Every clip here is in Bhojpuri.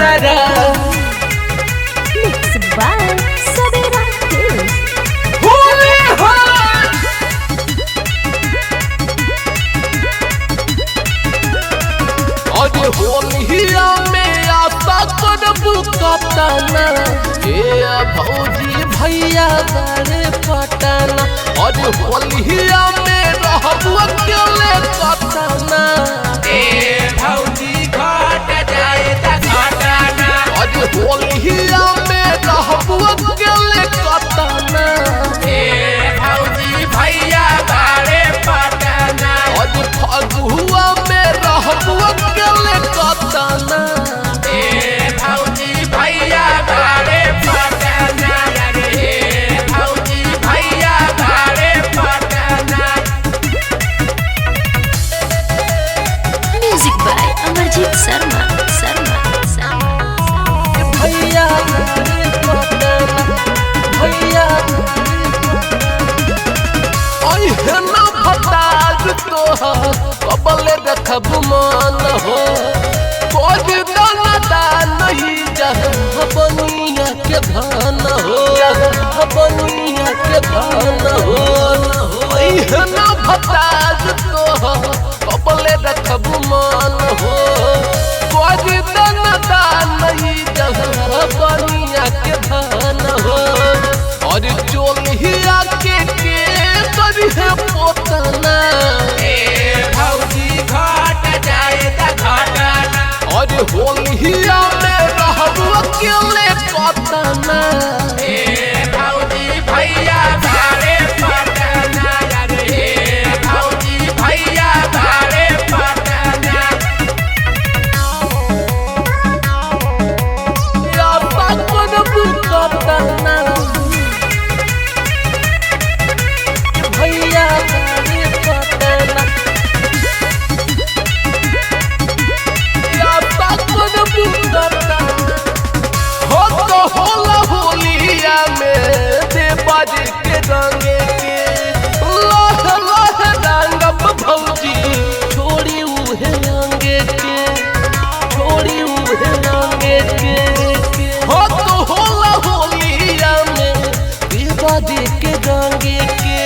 सारा Mixed by Sabera Hills. Holi हो अरे होलिया में आता करबू कतना ए भौजी भैया बारे पटना अरे होलिया में रहबू अकेले कतना ए भौजी घट जाए त घटना अरे होलिया में रहबू अकेले कतना ए भौजी भैया बारे पटना अरे फगुआ में रहबू अकेले कतना ए भौजी भैया बारे पटना ए भौजी भैया बारे Patna Music by Amarjit Sharma. भैया बारे पटना भैया ओहे ना भताज तोहर कबले देखब मान हो कोई दाना दान नहीं जहाँ बनिया के धान हो बनिया के धान हो ओहे ना भताज तोहर कबले देखब मान हो कोई दाना दान नहीं जहाँ बनिया के धान हो और चोलिया के करी है पोतना ए भौजी घट जाए त घटना और होलिया में रहबू अकेले कतना ए भौजी भैया बारे पटना ए भौजी भैया बारे पटना या करबू कतना भैया बारे पटना या करबू कतना हो तो होला होलिया में देवर के रंगे के लाह लाह रंगब भौजी छोड़ी उहे अंगे के छोड़ी उहे अंगे के हो तो होला होलिया में देवर के रंगे के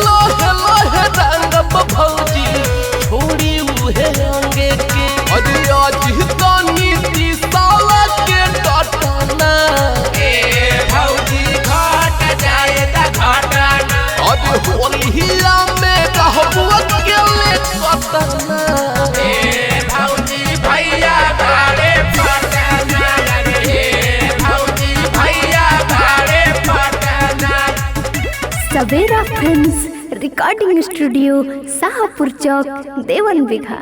लाह लाह रंगब भौजी छोड़ी उहे अंगे के अरे आज तानी साला के टटना ए भौजी घट जाए त घटना अरे होलिया में रहबू अकेले कतना ए भौजी भैया बारे पटना ए भौजी भैया बारे Patna Sabera Films Recording Studio, Sahapur Chowk, Dewan Bigha.